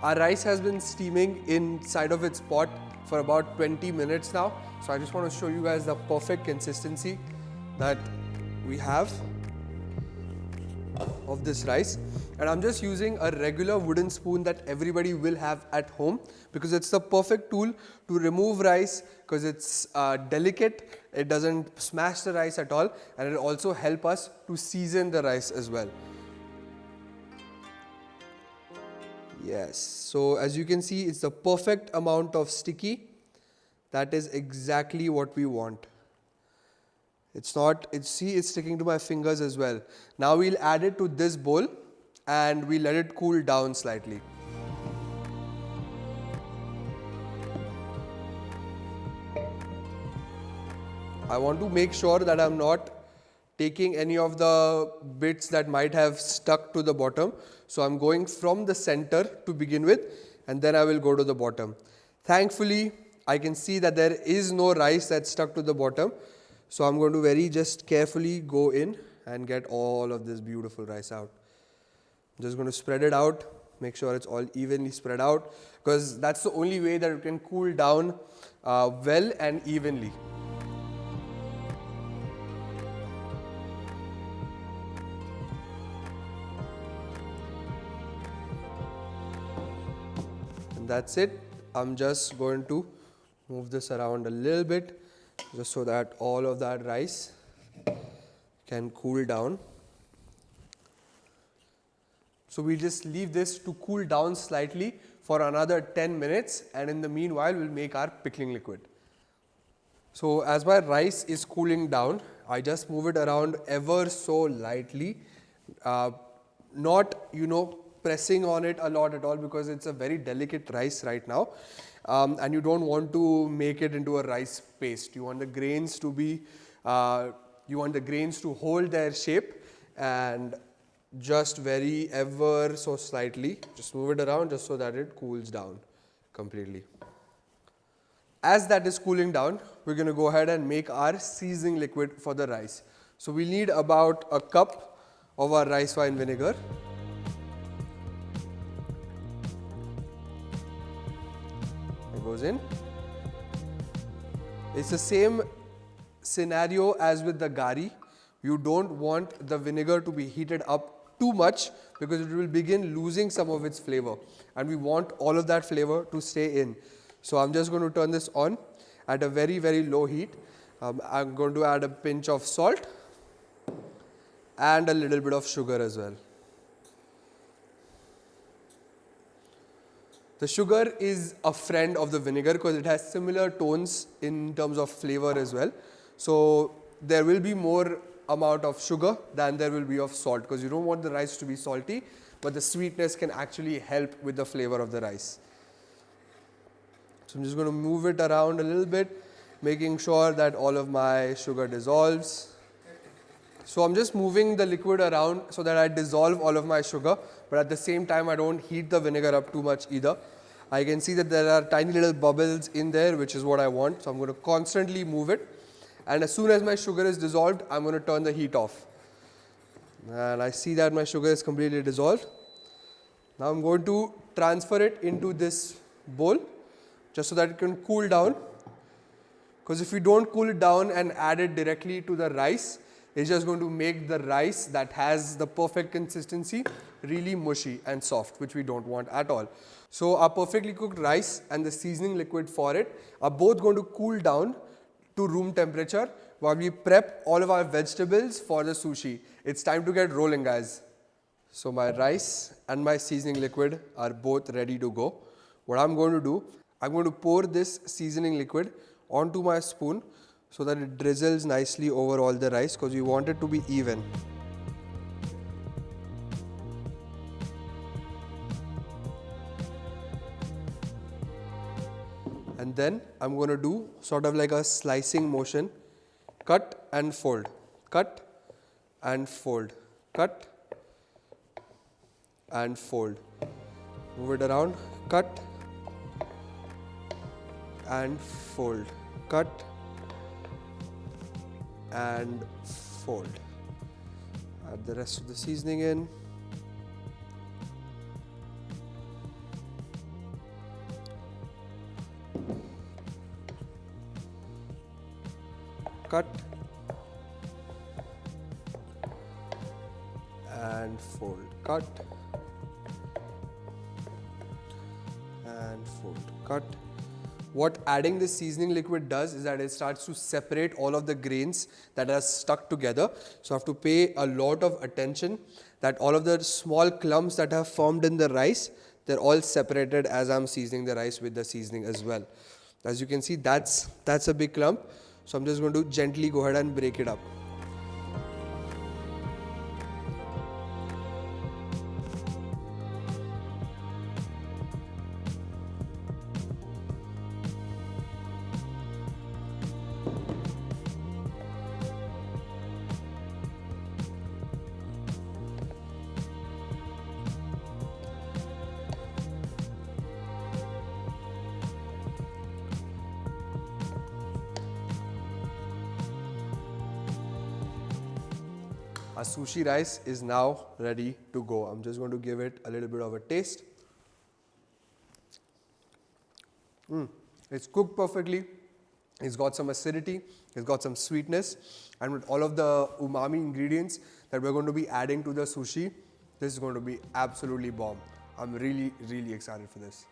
Our rice has been steaming inside of its pot for about 20 minutes now. So I just want to show you guys the perfect consistency that we have of this rice. And I'm just using a regular wooden spoon that everybody will have at home, because it's the perfect tool to remove rice, because it's delicate, it doesn't smash the rice at all, and it will also help us to season the rice as well. Yes, so as you can see, it's the perfect amount of sticky. That is exactly what we want. It's not, see, it's sticking to my fingers as well. Now we'll add it to this bowl and we let it cool down slightly. I want to make sure that I'm not taking any of the bits that might have stuck to the bottom. So I'm going from the center to begin with, and then I will go to the bottom. Thankfully, I can see that there is no rice that's stuck to the bottom. So I'm going to very just carefully go in and get all of this beautiful rice out. I'm just going to spread it out, make sure it's all evenly spread out, because that's the only way that it can cool down well and evenly. And that's it. I'm just going to move this around a little bit, just so that all of that rice can cool down. So we'll just leave this to cool down slightly for another 10 minutes, and in the meanwhile we'll make our pickling liquid. So as my rice is cooling down, I just move it around ever so lightly, not pressing on it a lot at all, because it's a very delicate rice right now. And you don't want to make it into a rice paste. You want the grains to be, to hold their shape, and just very ever so slightly, just move it around just so that it cools down completely. As that is cooling down, we're going to go ahead and make our seasoning liquid for the rice. So we need about a cup of our rice wine vinegar. Goes in. It's the same scenario as with the gari. You don't want the vinegar to be heated up too much, because it will begin losing some of its flavor, and we want all of that flavor to stay in. So I'm just going to turn this on at a very, very low heat. I'm going to add a pinch of salt and a little bit of sugar as well. The sugar is a friend of the vinegar, because it has similar tones in terms of flavor as well. So there will be more amount of sugar than there will be of salt, because you don't want the rice to be salty, but the sweetness can actually help with the flavor of the rice. So I'm just going to move it around a little bit, making sure that all of my sugar dissolves. So I'm just moving the liquid around so that I dissolve all of my sugar, but at the same time I don't heat the vinegar up too much either. I can see that there are tiny little bubbles in there, which is what I want. So I'm going to constantly move it, and as soon as my sugar is dissolved, I'm going to turn the heat off. And I see that my sugar is completely dissolved. Now I'm going to transfer it into this bowl, just so that it can cool down, because if you don't cool it down and add it directly to the rice, it's just going to make the rice that has the perfect consistency really mushy and soft, which we don't want at all. So our perfectly cooked rice and the seasoning liquid for it are both going to cool down to room temperature while we prep all of our vegetables for the sushi. It's time to get rolling, guys. So my rice and my seasoning liquid are both ready to go. What I'm going to do, I'm going to pour this seasoning liquid onto my spoon, so that it drizzles nicely over all the rice, because we want it to be even. And then I'm going to do sort of like a slicing motion, cut and fold, cut and fold, cut and fold. Move it around, cut and fold, cut and fold. Add the rest of the seasoning in. cut. And fold, cut. And fold, cut. What adding this seasoning liquid does is that it starts to separate all of the grains that are stuck together. So I have to pay a lot of attention that all of the small clumps that have formed in the rice, they're all separated as I'm seasoning the rice with the seasoning as well. As you can see, that's a big clump. So I'm just going to gently go ahead and break it up. Our sushi rice is now ready to go. I'm just going to give it a little bit of a taste. It's cooked perfectly. It's got some acidity. It's got some sweetness. And with all of the umami ingredients that we're going to be adding to the sushi, this is going to be absolutely bomb. I'm really, really excited for this.